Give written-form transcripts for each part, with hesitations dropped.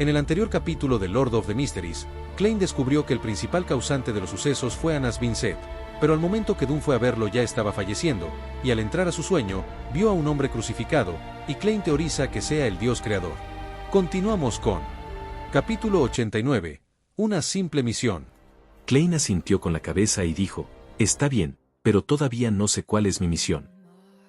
En el anterior capítulo de Lord of the Mysteries, Klein descubrió que el principal causante de los sucesos fue Anas Bin Set, pero al momento que Dunn fue a verlo ya estaba falleciendo, y al entrar a su sueño, vio a un hombre crucificado, y Klein teoriza que sea el Dios creador. Continuamos con capítulo 89, una simple misión. Klein asintió con la cabeza y dijo, está bien, pero todavía no sé cuál es mi misión.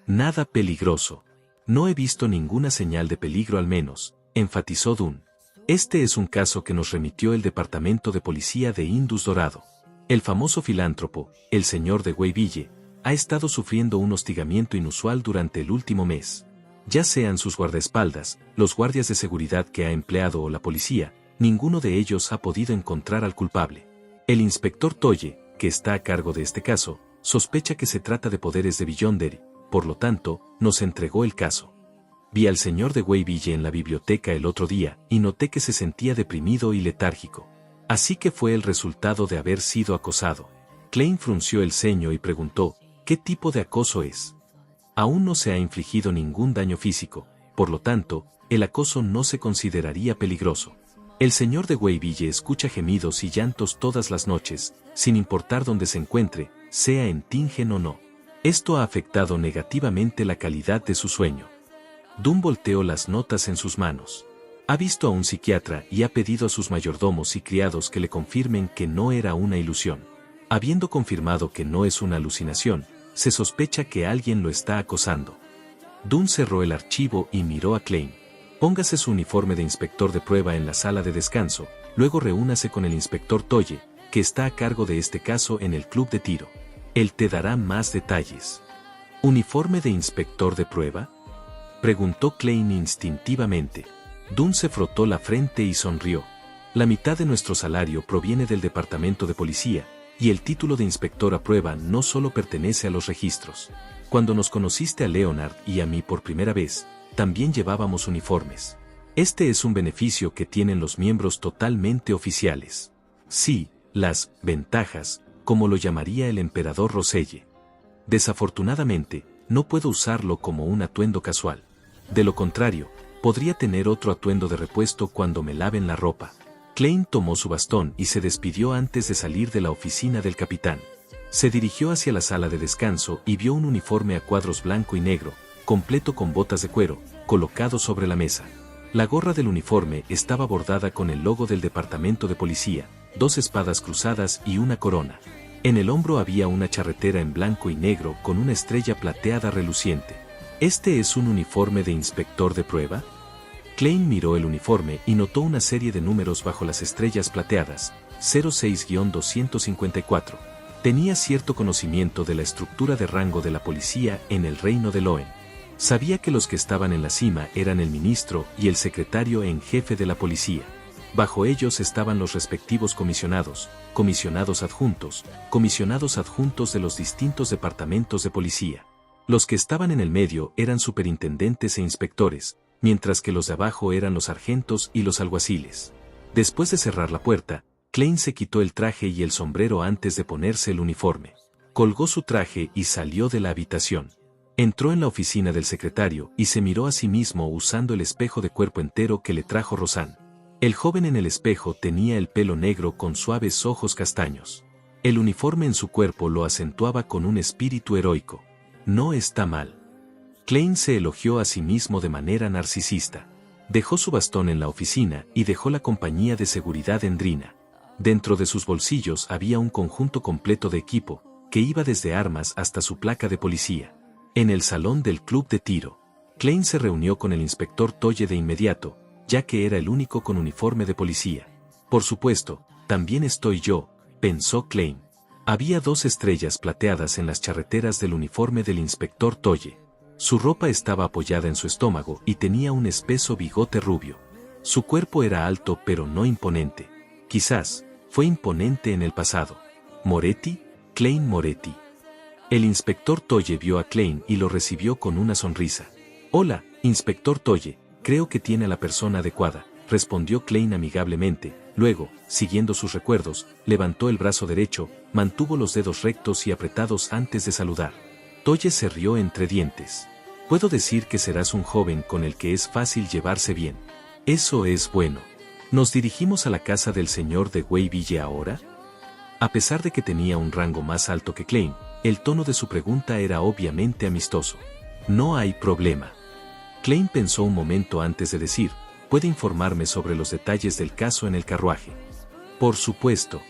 Nada peligroso. No he visto ninguna señal de peligro al menos, enfatizó Dunn. Este es un caso que nos remitió el Departamento de Policía de Indus Dorado. El famoso filántropo, el señor de Wayville, ha estado sufriendo un hostigamiento inusual durante el último mes. Ya sean sus guardaespaldas, los guardias de seguridad que ha empleado o la policía, ninguno de ellos ha podido encontrar al culpable. El inspector Toye, que está a cargo de este caso, sospecha que se trata de poderes de Beyonder, por lo tanto, nos entregó el caso. Vi al señor de Wayville en la biblioteca el otro día y noté que se sentía deprimido y letárgico. Así que fue el resultado de haber sido acosado. Klein frunció el ceño y preguntó, ¿qué tipo de acoso es? Aún no se ha infligido ningún daño físico, por lo tanto, el acoso no se consideraría peligroso. El señor de Wayville escucha gemidos y llantos todas las noches, sin importar dónde se encuentre, sea en Tingen o no. Esto ha afectado negativamente la calidad de su sueño. Dunn volteó las notas en sus manos. Ha visto a un psiquiatra y ha pedido a sus mayordomos y criados que le confirmen que no era una ilusión. Habiendo confirmado que no es una alucinación, se sospecha que alguien lo está acosando. Dunn cerró el archivo y miró a Klein. Póngase su uniforme de inspector de prueba en la sala de descanso, luego reúnase con el inspector Toye, que está a cargo de este caso en el club de tiro. Él te dará más detalles. ¿Uniforme de inspector de prueba?, preguntó Klein instintivamente. Dunn se frotó la frente y sonrió. La mitad de nuestro salario proviene del departamento de policía, y el título de inspector a prueba no solo pertenece a los registros. Cuando nos conociste a Leonard y a mí por primera vez, también llevábamos uniformes. Este es un beneficio que tienen los miembros totalmente oficiales. Sí, las ventajas, como lo llamaría el emperador Roselle. Desafortunadamente, no puedo usarlo como un atuendo casual. De lo contrario, podría tener otro atuendo de repuesto cuando me laven la ropa. Klein tomó su bastón y se despidió antes de salir de la oficina del capitán. Se dirigió hacia la sala de descanso y vio un uniforme a cuadros blanco y negro, completo con botas de cuero, colocado sobre la mesa. La gorra del uniforme estaba bordada con el logo del departamento de policía, 2 espadas cruzadas y una corona. En el hombro había una charretera en blanco y negro con una estrella plateada reluciente. ¿Este es un uniforme de inspector de prueba? Klein miró el uniforme y notó una serie de números bajo las estrellas plateadas, 06-254. Tenía cierto conocimiento de la estructura de rango de la policía en el reino de Loen. Sabía que los que estaban en la cima eran el ministro y el secretario en jefe de la policía. Bajo ellos estaban los respectivos comisionados, comisionados adjuntos de los distintos departamentos de policía. Los que estaban en el medio eran superintendentes e inspectores, mientras que los de abajo eran los sargentos y los alguaciles. Después de cerrar la puerta, Klein se quitó el traje y el sombrero antes de ponerse el uniforme. Colgó su traje y salió de la habitación. Entró en la oficina del secretario y se miró a sí mismo usando el espejo de cuerpo entero que le trajo Rosanne. El joven en el espejo tenía el pelo negro con suaves ojos castaños. El uniforme en su cuerpo lo acentuaba con un espíritu heroico. No está mal. Klein se elogió a sí mismo de manera narcisista. Dejó su bastón en la oficina y dejó la compañía de seguridad en Drina. Dentro de sus bolsillos había un conjunto completo de equipo, que iba desde armas hasta su placa de policía. En el salón del club de tiro, Klein se reunió con el inspector Toye de inmediato, ya que era el único con uniforme de policía. Por supuesto, también estoy yo, pensó Klein. Había 2 estrellas plateadas en las charreteras del uniforme del inspector Toye. Su ropa estaba apoyada en su estómago y tenía un espeso bigote rubio. Su cuerpo era alto pero no imponente. Quizás, fue imponente en el pasado. ¿Moretti? Klein Moretti. El inspector Toye vio a Klein y lo recibió con una sonrisa. Hola, inspector Toye, creo que tiene a la persona adecuada, respondió Klein amigablemente. Luego, siguiendo sus recuerdos, levantó el brazo derecho, mantuvo los dedos rectos y apretados antes de saludar. Toye se rió entre dientes. Puedo decir que serás un joven con el que es fácil llevarse bien. Eso es bueno. ¿Nos dirigimos a la casa del señor de Wayville ahora? A pesar de que tenía un rango más alto que Klein, el tono de su pregunta era obviamente amistoso. No hay problema. Klein pensó un momento antes de decir, ¿puede informarme sobre los detalles del caso en el carruaje? Por supuesto.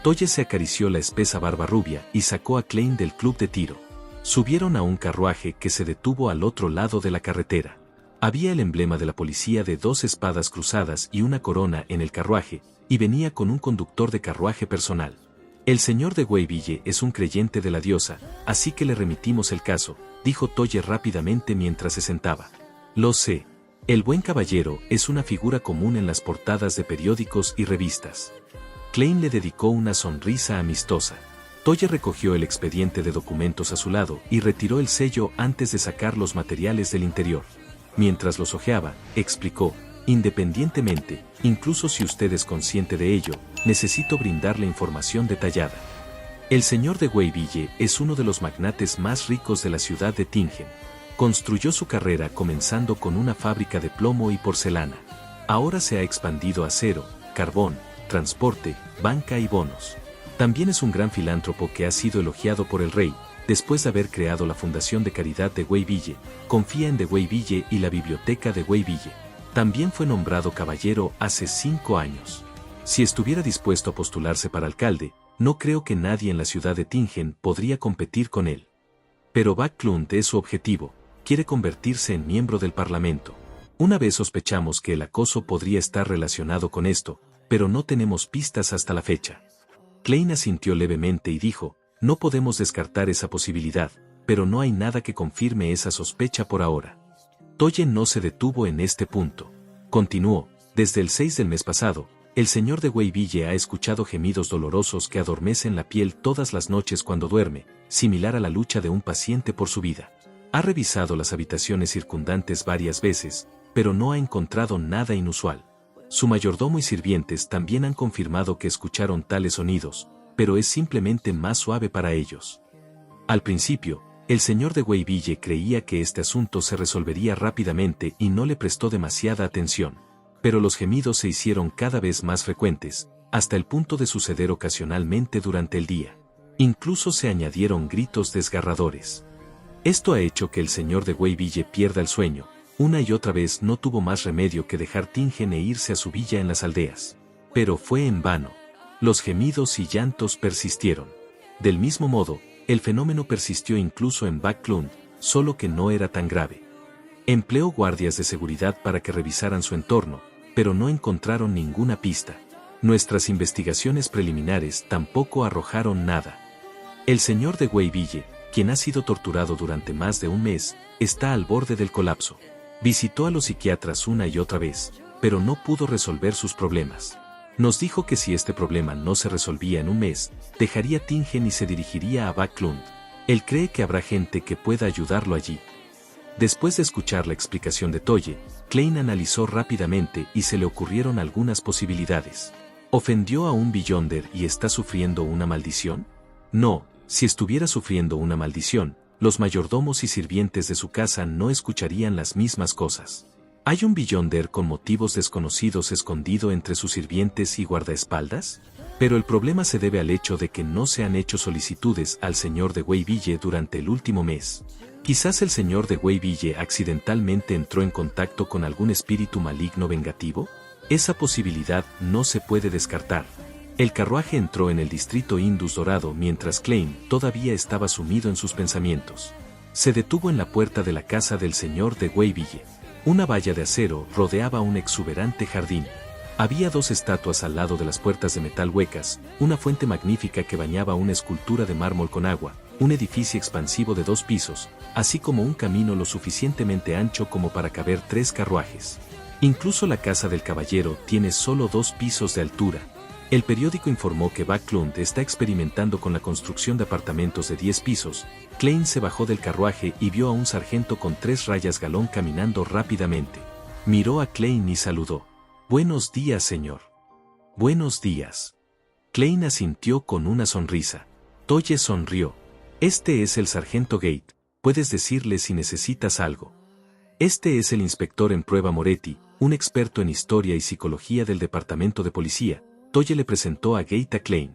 Toye se acarició la espesa barba rubia y sacó a Klein del club de tiro. Subieron a un carruaje que se detuvo al otro lado de la carretera. Había el emblema de la policía de 2 espadas cruzadas y una corona en el carruaje, y venía con un conductor de carruaje personal. El señor de Wayville es un creyente de la diosa, así que le remitimos el caso, dijo Toye rápidamente mientras se sentaba. Lo sé. El buen caballero es una figura común en las portadas de periódicos y revistas. Klein le dedicó una sonrisa amistosa. Toye recogió el expediente de documentos a su lado y retiró el sello antes de sacar los materiales del interior. Mientras los hojeaba, explicó, independientemente, incluso si usted es consciente de ello, necesito brindarle información detallada. El señor de Wayville es uno de los magnates más ricos de la ciudad de Tingen. Construyó su carrera comenzando con una fábrica de plomo y porcelana. Ahora se ha expandido a acero, carbón, transporte, banca y bonos. También es un gran filántropo que ha sido elogiado por el rey, después de haber creado la Fundación de Caridad de Wayville, confía en de Wayville y la Biblioteca de Wayville. También fue nombrado caballero hace 5 años. Si estuviera dispuesto a postularse para alcalde, no creo que nadie en la ciudad de Tingen podría competir con él. Pero Backlund es su objetivo, quiere convertirse en miembro del Parlamento. Una vez sospechamos que el acoso podría estar relacionado con esto, pero no tenemos pistas hasta la fecha. Klein asintió levemente y dijo, no podemos descartar esa posibilidad, pero no hay nada que confirme esa sospecha por ahora. Toye no se detuvo en este punto. Continuó, desde el 6 del mes pasado, el señor de Wayville ha escuchado gemidos dolorosos que adormecen la piel todas las noches cuando duerme, similar a la lucha de un paciente por su vida. Ha revisado las habitaciones circundantes varias veces, pero no ha encontrado nada inusual. Su mayordomo y sirvientes también han confirmado que escucharon tales sonidos, pero es simplemente más suave para ellos. Al principio, el señor de Wayville creía que este asunto se resolvería rápidamente y no le prestó demasiada atención, pero los gemidos se hicieron cada vez más frecuentes, hasta el punto de suceder ocasionalmente durante el día. Incluso se añadieron gritos desgarradores. Esto ha hecho que el señor de Wayville pierda el sueño. Una y otra vez no tuvo más remedio que dejar Tingen e irse a su villa en las aldeas. Pero fue en vano. Los gemidos y llantos persistieron. Del mismo modo, el fenómeno persistió incluso en Backlund, solo que no era tan grave. Empleó guardias de seguridad para que revisaran su entorno, pero no encontraron ninguna pista. Nuestras investigaciones preliminares tampoco arrojaron nada. El señor de Wayville, quien ha sido torturado durante más de un mes, está al borde del colapso. Visitó a los psiquiatras una y otra vez, pero no pudo resolver sus problemas. Nos dijo que si este problema no se resolvía en un mes, dejaría Tingen y se dirigiría a Backlund. Él cree que habrá gente que pueda ayudarlo allí. Después de escuchar la explicación de Toye, Klein analizó rápidamente y se le ocurrieron algunas posibilidades. ¿Ofendió a un Beyonder y está sufriendo una maldición? No, si estuviera sufriendo una maldición, los mayordomos y sirvientes de su casa no escucharían las mismas cosas. ¿Hay un Beyonder con motivos desconocidos escondido entre sus sirvientes y guardaespaldas? Pero el problema se debe al hecho de que no se han hecho solicitudes al señor de Wayville durante el último mes. Quizás el señor de Wayville accidentalmente entró en contacto con algún espíritu maligno vengativo. Esa posibilidad no se puede descartar. El carruaje entró en el distrito Indus Dorado mientras Klein todavía estaba sumido en sus pensamientos. Se detuvo en la puerta de la casa del señor de Wayville. Una valla de acero rodeaba un exuberante jardín. Había 2 estatuas al lado de las puertas de metal huecas, una fuente magnífica que bañaba una escultura de mármol con agua, un edificio expansivo de 2 pisos, así como un camino lo suficientemente ancho como para caber 3 carruajes. Incluso la casa del caballero tiene solo 2 pisos de altura. El periódico informó que Backlund está experimentando con la construcción de apartamentos de 10 pisos. Klein se bajó del carruaje y vio a un sargento con 3 rayas galón caminando rápidamente. Miró a Klein y saludó. «Buenos días, señor». «Buenos días». Klein asintió con una sonrisa. Toye sonrió. «Este es el sargento Gate, puedes decirle si necesitas algo». «Este es el inspector en prueba Moretti, un experto en historia y psicología del departamento de policía, Toye le presentó a Gate a Klein.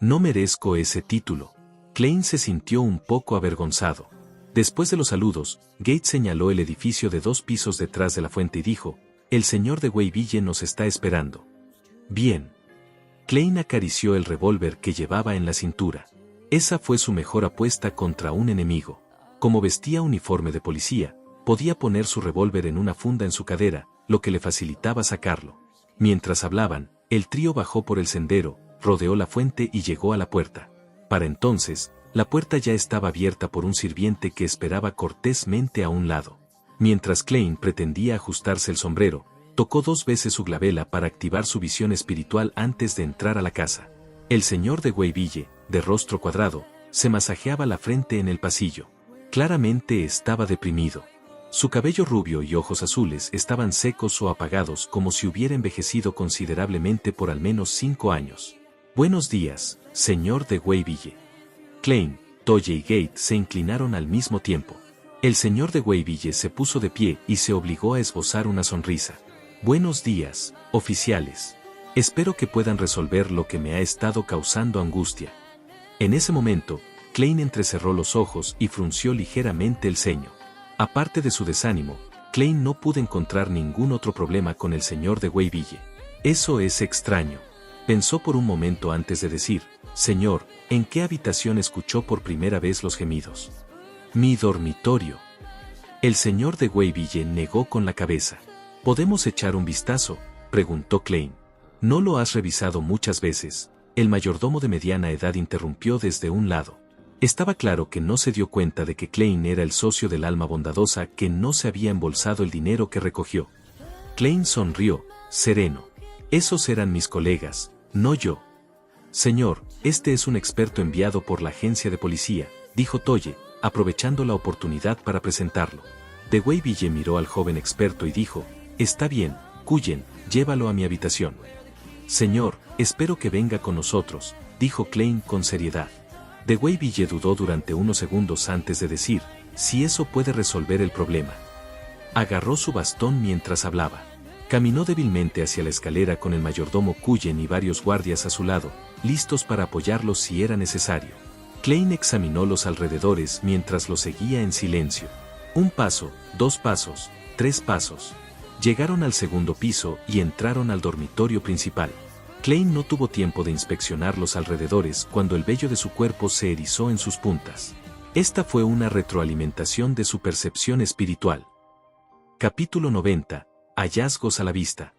No merezco ese título. Klein se sintió un poco avergonzado. Después de los saludos, Gate señaló el edificio de 2 pisos detrás de la fuente y dijo, el señor de Wayville nos está esperando. Bien. Klein acarició el revólver que llevaba en la cintura. Esa fue su mejor apuesta contra un enemigo. Como vestía uniforme de policía, podía poner su revólver en una funda en su cadera, lo que le facilitaba sacarlo. Mientras hablaban, el trío bajó por el sendero, rodeó la fuente y llegó a la puerta. Para entonces, la puerta ya estaba abierta por un sirviente que esperaba cortésmente a un lado. Mientras Klein pretendía ajustarse el sombrero, tocó 2 veces su glabela para activar su visión espiritual antes de entrar a la casa. El señor de Wayville, de rostro cuadrado, se masajeaba la frente en el pasillo. Claramente estaba deprimido. Su cabello rubio y ojos azules estaban secos o apagados como si hubiera envejecido considerablemente por al menos 5 años. Buenos días, señor de Wayville. Klein, Toye y Gate se inclinaron al mismo tiempo. El señor de Wayville se puso de pie y se obligó a esbozar una sonrisa. Buenos días, oficiales. Espero que puedan resolver lo que me ha estado causando angustia. En ese momento, Klein entrecerró los ojos y frunció ligeramente el ceño. Aparte de su desánimo, Klein no pudo encontrar ningún otro problema con el señor de Wayville. Eso es extraño. Pensó por un momento antes de decir, señor, ¿en qué habitación escuchó por primera vez los gemidos? Mi dormitorio. El señor de Wayville negó con la cabeza. ¿Podemos echar un vistazo?, preguntó Klein. ¿No lo has revisado muchas veces?, el mayordomo de mediana edad interrumpió desde un lado. Estaba claro que no se dio cuenta de que Klein era el socio del alma bondadosa que no se había embolsado el dinero que recogió. Klein sonrió, sereno. Esos eran mis colegas, no yo. Señor, este es un experto enviado por la agencia de policía, dijo Toye, aprovechando la oportunidad para presentarlo. De Wayville miró al joven experto y dijo, está bien, Cullen, llévalo a mi habitación. Señor, espero que venga con nosotros, dijo Klein con seriedad. De Wayville dudó durante unos segundos antes de decir, si eso puede resolver el problema. Agarró su bastón mientras hablaba. Caminó débilmente hacia la escalera con el mayordomo Cullen y varios guardias a su lado, listos para apoyarlo si era necesario. Klein examinó los alrededores mientras lo seguía en silencio. 1 paso, 2 pasos, 3 pasos. Llegaron al 2.º piso y entraron al dormitorio principal. Klein no tuvo tiempo de inspeccionar los alrededores cuando el vello de su cuerpo se erizó en sus puntas. Esta fue una retroalimentación de su percepción espiritual. Capítulo 90. Hallazgos a la vista.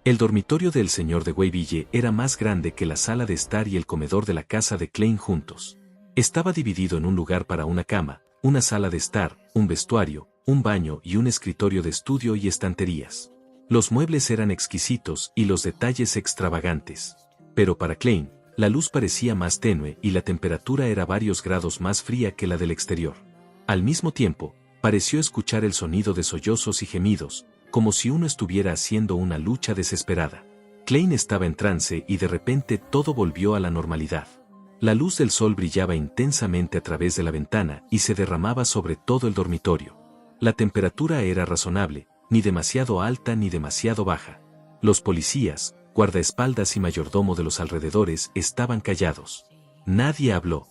El dormitorio del señor de Wayville era más grande que la sala de estar y el comedor de la casa de Klein juntos. Estaba dividido en un lugar para una cama, una sala de estar, un vestuario, un baño y un escritorio de estudio y estanterías. Los muebles eran exquisitos y los detalles extravagantes. Pero para Klein, la luz parecía más tenue y la temperatura era varios grados más fría que la del exterior. Al mismo tiempo, pareció escuchar el sonido de sollozos y gemidos, como si uno estuviera haciendo una lucha desesperada. Klein estaba en trance y de repente todo volvió a la normalidad. La luz del sol brillaba intensamente a través de la ventana y se derramaba sobre todo el dormitorio. La temperatura era razonable, ni demasiado alta ni demasiado baja. Los policías, guardaespaldas y mayordomo de los alrededores estaban callados. Nadie habló.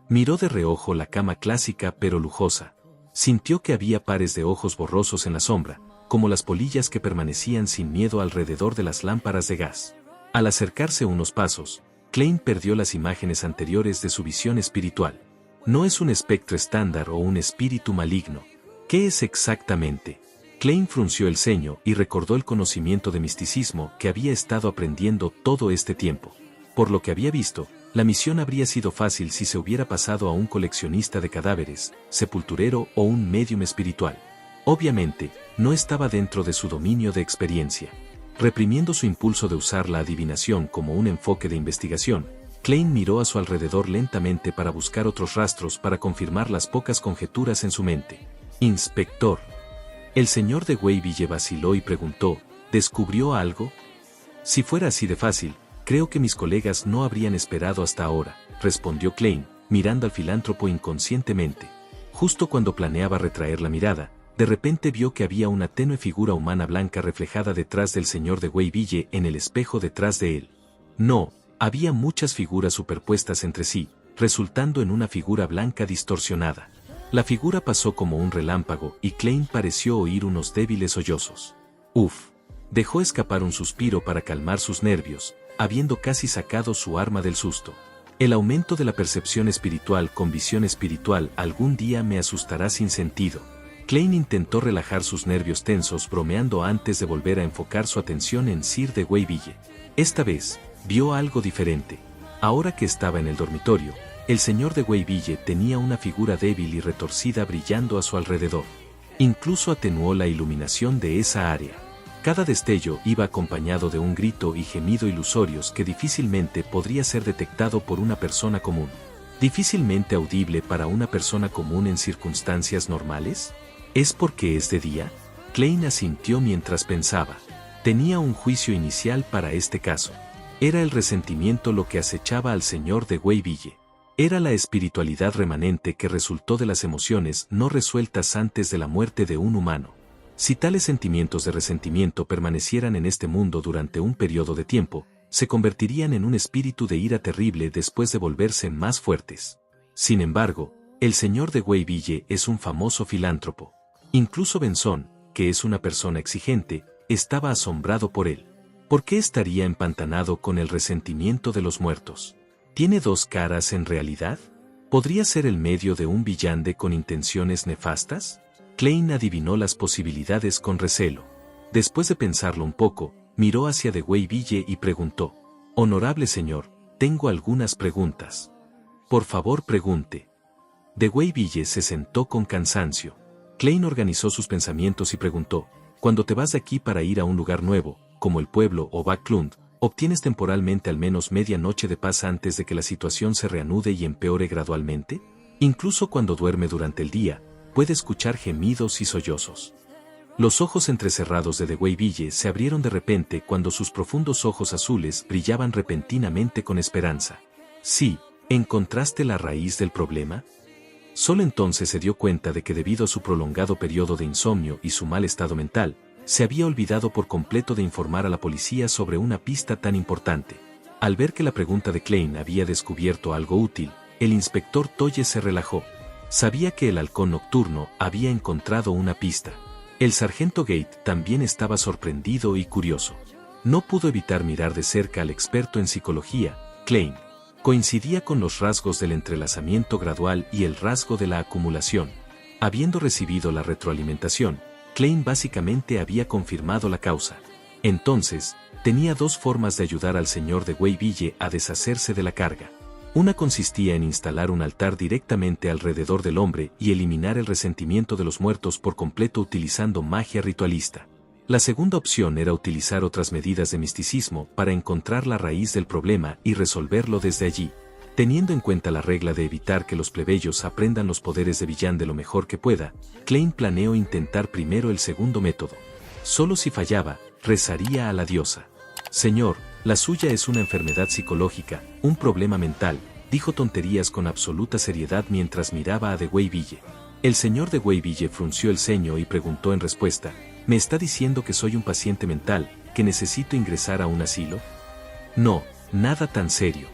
Miró de reojo la cama clásica pero lujosa. Sintió que había pares de ojos borrosos en la sombra, como las polillas que permanecían sin miedo alrededor de las lámparas de gas. Al acercarse unos pasos, Klein perdió las imágenes anteriores de su visión espiritual. No es un espectro estándar o un espíritu maligno. ¿Qué es exactamente? Klein frunció el ceño y recordó el conocimiento de misticismo que había estado aprendiendo todo este tiempo. Por lo que había visto, la misión habría sido fácil si se hubiera pasado a un coleccionista de cadáveres, sepulturero o un médium espiritual. Obviamente, no estaba dentro de su dominio de experiencia. Reprimiendo su impulso de usar la adivinación como un enfoque de investigación, Klein miró a su alrededor lentamente para buscar otros rastros para confirmar las pocas conjeturas en su mente. Inspector. El señor de Wayville vaciló y preguntó, ¿descubrió algo? Si fuera así de fácil, creo que mis colegas no habrían esperado hasta ahora, respondió Klein, mirando al filántropo inconscientemente. Justo cuando planeaba retraer la mirada, de repente vio que había una tenue figura humana blanca reflejada detrás del señor de Weyville en el espejo detrás de él. No, había muchas figuras superpuestas entre sí, resultando en una figura blanca distorsionada. La figura pasó como un relámpago y Klein pareció oír unos débiles sollozos. Uf. Dejó escapar un suspiro para calmar sus nervios, habiendo casi sacado su arma del susto. El aumento de la percepción espiritual con visión espiritual algún día me asustará sin sentido. Klein intentó relajar sus nervios tensos bromeando antes de volver a enfocar su atención en Sir de Weyville. Esta vez, vio algo diferente. Ahora que estaba en el dormitorio, el señor de Weyville tenía una figura débil y retorcida brillando a su alrededor. Incluso atenuó la iluminación de esa área. Cada destello iba acompañado de un grito y gemido ilusorios que difícilmente podría ser detectado por una persona común. ¿Difícilmente audible para una persona común en circunstancias normales? ¿Es porque es de día? Klein asintió mientras pensaba. Tenía un juicio inicial para este caso. Era el resentimiento lo que acechaba al señor de Weyville. Era la espiritualidad remanente que resultó de las emociones no resueltas antes de la muerte de un humano. Si tales sentimientos de resentimiento permanecieran en este mundo durante un periodo de tiempo, se convertirían en un espíritu de ira terrible después de volverse más fuertes. Sin embargo, el señor de Weyville es un famoso filántropo. Incluso Benson, que es una persona exigente, estaba asombrado por él. ¿Por qué estaría empantanado con el resentimiento de los muertos? ¿Tiene dos caras en realidad? ¿Podría ser el medio de un villano con intenciones nefastas? Klein adivinó las posibilidades con recelo. Después de pensarlo un poco, miró hacia de Weyville y preguntó: «Honorable señor, tengo algunas preguntas». «Por favor pregunte». De Weyville se sentó con cansancio. Klein organizó sus pensamientos y preguntó: «Cuando te vas de aquí para ir a un lugar nuevo, como el pueblo o Backlund, ¿obtienes temporalmente al menos media noche de paz antes de que la situación se reanude y empeore gradualmente? Incluso cuando duerme durante el día, puede escuchar gemidos y sollozos». Los ojos entrecerrados de Weyville se abrieron de repente cuando sus profundos ojos azules brillaban repentinamente con esperanza. «Sí, ¿encontraste la raíz del problema?». Solo entonces se dio cuenta de que debido a su prolongado periodo de insomnio y su mal estado mental, se había olvidado por completo de informar a la policía sobre una pista tan importante. Al ver que la pregunta de Klein había descubierto algo útil, el inspector Toye se relajó. Sabía que el halcón nocturno había encontrado una pista. El sargento Gate también estaba sorprendido y curioso. No pudo evitar mirar de cerca al experto en psicología, Klein. Coincidía con los rasgos del entrelazamiento gradual y el rasgo de la acumulación. Habiendo recibido la retroalimentación, Klein básicamente había confirmado la causa. Entonces, tenía dos formas de ayudar al señor de Weyville a deshacerse de la carga. Una consistía en instalar un altar directamente alrededor del hombre y eliminar el resentimiento de los muertos por completo utilizando magia ritualista. La segunda opción era utilizar otras medidas de misticismo para encontrar la raíz del problema y resolverlo desde allí. Teniendo en cuenta la regla de evitar que los plebeyos aprendan los poderes de villano de lo mejor que pueda, Klein planeó intentar primero el segundo método. Solo si fallaba, rezaría a la diosa. «Señor, la suya es una enfermedad psicológica, un problema mental», dijo tonterías con absoluta seriedad mientras miraba a de Weyville. El señor de Weyville frunció el ceño y preguntó en respuesta: «¿Me está diciendo que soy un paciente mental, que necesito ingresar a un asilo?». «No, nada tan serio.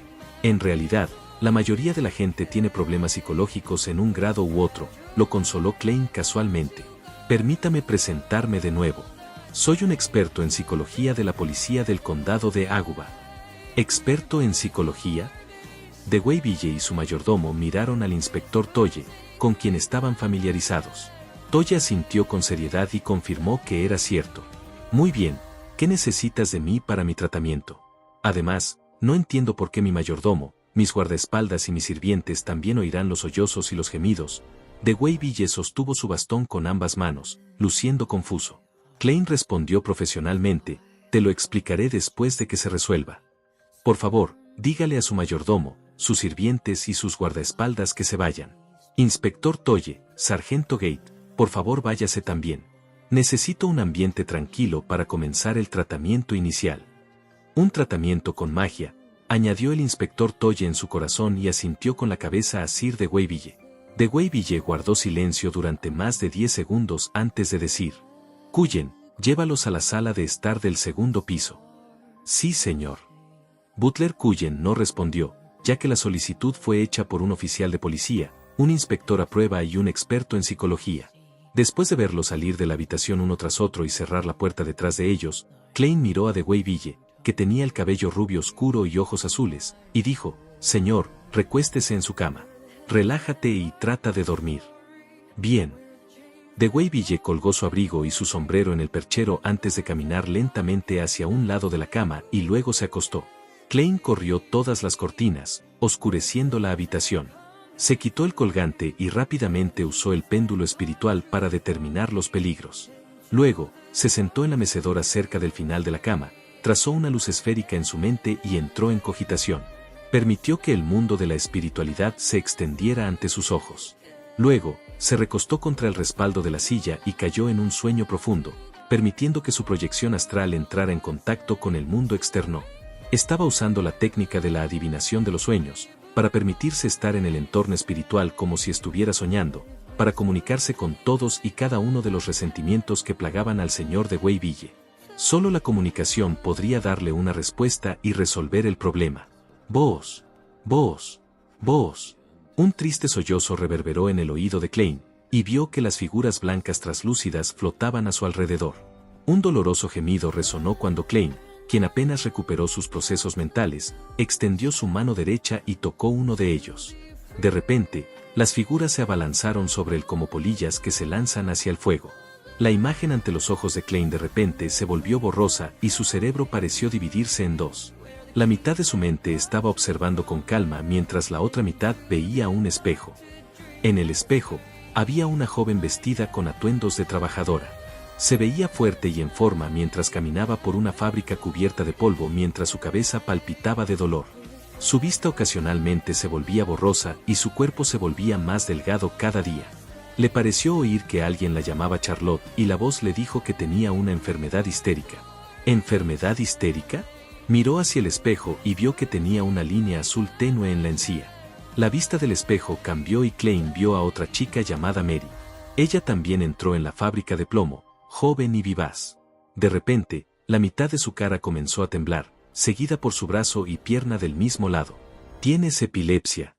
En realidad, la mayoría de la gente tiene problemas psicológicos en un grado u otro», lo consoló Klein casualmente. «Permítame presentarme de nuevo. Soy un experto en psicología de la policía del condado de Águba». ¿Experto en psicología? De Weyville y su mayordomo miraron al inspector Toye, con quien estaban familiarizados. Toye asintió con seriedad y confirmó que era cierto. «Muy bien, ¿qué necesitas de mí para mi tratamiento? Además, no entiendo por qué mi mayordomo, mis guardaespaldas y mis sirvientes también oirán los sollozos y los gemidos». De Weyville sostuvo su bastón con ambas manos, luciendo confuso. Klein respondió profesionalmente: «Te lo explicaré después de que se resuelva. Por favor, dígale a su mayordomo, sus sirvientes y sus guardaespaldas que se vayan. Inspector Toye, sargento Gate, por favor váyase también. Necesito un ambiente tranquilo para comenzar el tratamiento inicial». «Un tratamiento con magia», añadió el inspector Toye en su corazón y asintió con la cabeza a Sir de Weyville. De Weiville guardó silencio durante más de 10 segundos antes de decir: Cullen, llévalos a la sala de estar del segundo piso. Sí, señor. Butler Cullen no respondió, ya que la solicitud fue hecha por un oficial de policía, un inspector a prueba y un experto en psicología. Después de verlos salir de la habitación uno tras otro y cerrar la puerta detrás de ellos, Klein miró a de Weiville, que tenía el cabello rubio oscuro y ojos azules, y dijo: Señor, recuéstese en su cama. Relájate y trata de dormir. Bien. De Weiville colgó su abrigo y su sombrero en el perchero antes de caminar lentamente hacia un lado de la cama y luego se acostó. Klein corrió todas las cortinas, oscureciendo la habitación. Se quitó el colgante y rápidamente usó el péndulo espiritual para determinar los peligros. Luego, se sentó en la mecedora cerca del final de la cama, trazó una luz esférica en su mente y entró en cogitación. Permitió que el mundo de la espiritualidad se extendiera ante sus ojos. Luego, se recostó contra el respaldo de la silla y cayó en un sueño profundo, permitiendo que su proyección astral entrara en contacto con el mundo externo. Estaba usando la técnica de la adivinación de los sueños, para permitirse estar en el entorno espiritual como si estuviera soñando, para comunicarse con todos y cada uno de los resentimientos que plagaban al señor de Weiville. Solo la comunicación podría darle una respuesta y resolver el problema. Vos, vos, vos. Un triste sollozo reverberó en el oído de Klein, y vio que las figuras blancas traslúcidas flotaban a su alrededor. Un doloroso gemido resonó cuando Klein, quien apenas recuperó sus procesos mentales, extendió su mano derecha y tocó uno de ellos. De repente, las figuras se abalanzaron sobre él como polillas que se lanzan hacia el fuego. La imagen ante los ojos de Klein de repente se volvió borrosa y su cerebro pareció dividirse en dos. La mitad de su mente estaba observando con calma mientras la otra mitad veía un espejo. En el espejo, había una joven vestida con atuendos de trabajadora. Se veía fuerte y en forma mientras caminaba por una fábrica cubierta de polvo mientras su cabeza palpitaba de dolor. Su vista ocasionalmente se volvía borrosa y su cuerpo se volvía más delgado cada día. Le pareció oír que alguien la llamaba Charlotte y la voz le dijo que tenía una enfermedad histérica. ¿Enfermedad histérica? Miró hacia el espejo y vio que tenía una línea azul tenue en la encía. La vista del espejo cambió y Klein vio a otra chica llamada Mary. Ella también entró en la fábrica de plomo, joven y vivaz. De repente, la mitad de su cara comenzó a temblar, seguida por su brazo y pierna del mismo lado. «¿Tienes epilepsia?»,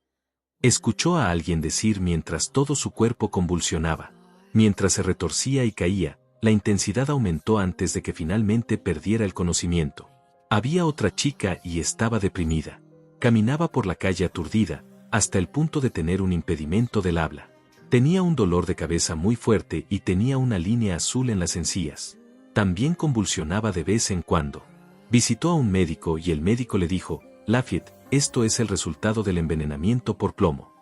escuchó a alguien decir mientras todo su cuerpo convulsionaba. Mientras se retorcía y caía, la intensidad aumentó antes de que finalmente perdiera el conocimiento. Había otra chica y estaba deprimida. Caminaba por la calle aturdida, hasta el punto de tener un impedimento del habla. Tenía un dolor de cabeza muy fuerte y tenía una línea azul en las encías. También convulsionaba de vez en cuando. Visitó a un médico y el médico le dijo: Lafitte, esto es el resultado del envenenamiento por plomo.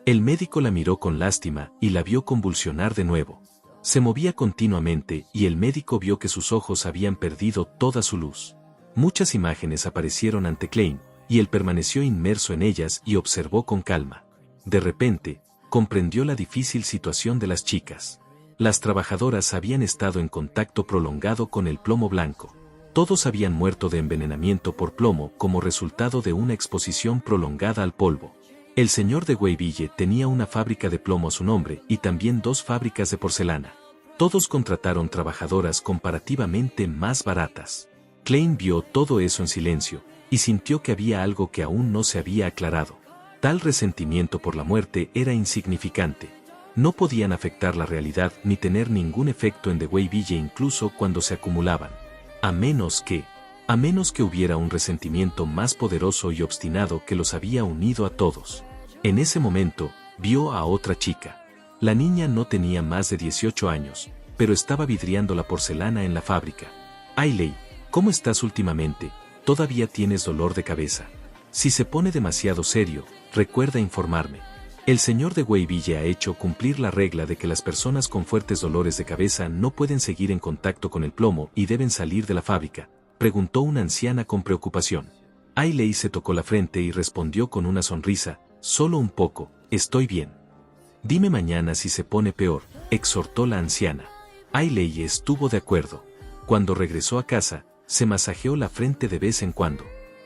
El médico la miró con lástima y la vio convulsionar de nuevo. Se movía continuamente y el médico vio que sus ojos habían perdido toda su luz. Muchas imágenes aparecieron ante Klein, y él permaneció inmerso en ellas y observó con calma. De repente, comprendió la difícil situación de las chicas. Las trabajadoras habían estado en contacto prolongado con el plomo blanco. Todos habían muerto de envenenamiento por plomo como resultado de una exposición prolongada al polvo. El señor de Weiville tenía una fábrica de plomo a su nombre y también 2 fábricas de porcelana. Todos contrataron trabajadoras comparativamente más baratas. Klein vio todo eso en silencio, y sintió que había algo que aún no se había aclarado. Tal resentimiento por la muerte era insignificante. No podían afectar la realidad ni tener ningún efecto en de Weiville incluso cuando se acumulaban. A menos que hubiera un resentimiento más poderoso y obstinado que los había unido a todos. En ese momento, vio a otra chica. La niña no tenía más de 18 años, pero estaba vidriando la porcelana en la fábrica. Ailey, ¿cómo estás últimamente? ¿Todavía tienes dolor de cabeza? Si se pone demasiado serio, recuerda informarme. El señor de Weiville ha hecho cumplir la regla de que las personas con fuertes dolores de cabeza no pueden seguir en contacto con el plomo y deben salir de la fábrica, preguntó una anciana con preocupación. Ailey se tocó la frente y respondió con una sonrisa: solo un poco, estoy bien. Dime mañana si se pone peor, exhortó la anciana. Ailey estuvo de acuerdo. Cuando regresó a casa, se masajeó la frente de vez en cuando.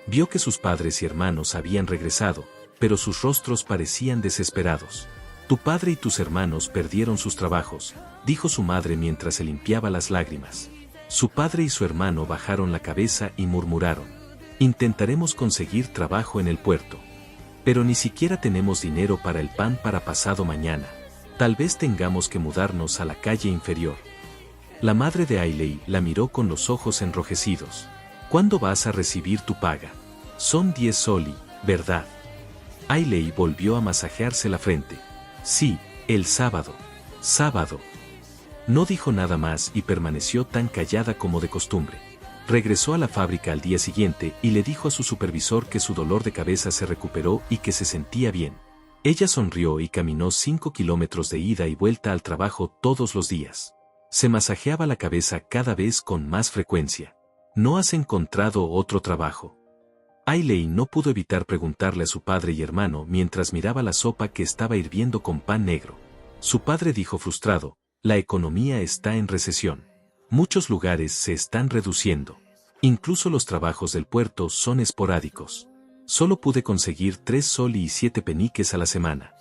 Vio que sus padres y hermanos habían regresado, pero sus rostros parecían desesperados. Tu padre y tus hermanos perdieron sus trabajos, dijo su madre mientras se limpiaba las lágrimas. Su padre y su hermano bajaron la cabeza y murmuraron: intentaremos conseguir trabajo en el puerto. Pero ni siquiera tenemos dinero para el pan para pasado mañana. Tal vez tengamos que mudarnos a la calle inferior. La madre de Ailey la miró con los ojos enrojecidos. ¿Cuándo vas a recibir tu paga? Son 10 soli, ¿verdad? Ailey volvió a masajearse la frente. Sí, el sábado. Sábado. No dijo nada más y permaneció tan callada como de costumbre. Regresó a la fábrica al día siguiente y le dijo a su supervisor que su dolor de cabeza se recuperó y que se sentía bien. Ella sonrió y caminó 5 kilómetros de ida y vuelta al trabajo todos los días. Se masajeaba la cabeza cada vez con más frecuencia. ¿No has encontrado otro trabajo? Ailey no pudo evitar preguntarle a su padre y hermano mientras miraba la sopa que estaba hirviendo con pan negro. Su padre dijo frustrado: la economía está en recesión. Muchos lugares se están reduciendo. Incluso los trabajos del puerto son esporádicos. Solo pude conseguir 3 soli y 7 peniques a la semana.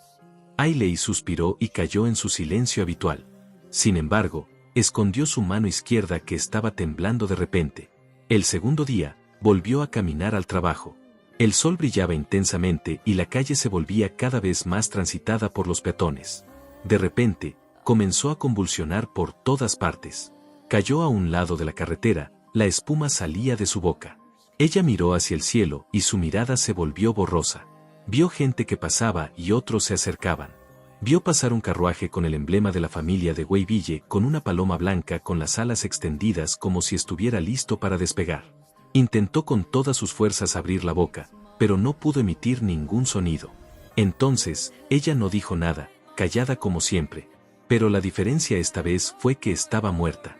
Ailey suspiró y cayó en su silencio habitual. Sin embargo, escondió su mano izquierda que estaba temblando de repente. El segundo día, volvió a caminar al trabajo. El sol brillaba intensamente y la calle se volvía cada vez más transitada por los peatones. De repente, comenzó a convulsionar por todas partes. Cayó a un lado de la carretera, la espuma salía de su boca. Ella miró hacia el cielo y su mirada se volvió borrosa. Vio gente que pasaba y otros se acercaban. Vio pasar un carruaje con el emblema de la familia de Wayville con una paloma blanca con las alas extendidas como si estuviera listo para despegar. Intentó con todas sus fuerzas abrir la boca, pero no pudo emitir ningún sonido. Entonces, ella no dijo nada, callada como siempre. Pero la diferencia esta vez fue que estaba muerta.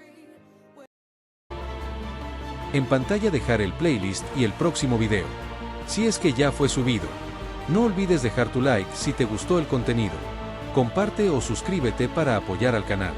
En pantalla dejar el playlist y el próximo video. Si es que ya fue subido. No olvides dejar tu like si te gustó el contenido. Comparte o suscríbete para apoyar al canal.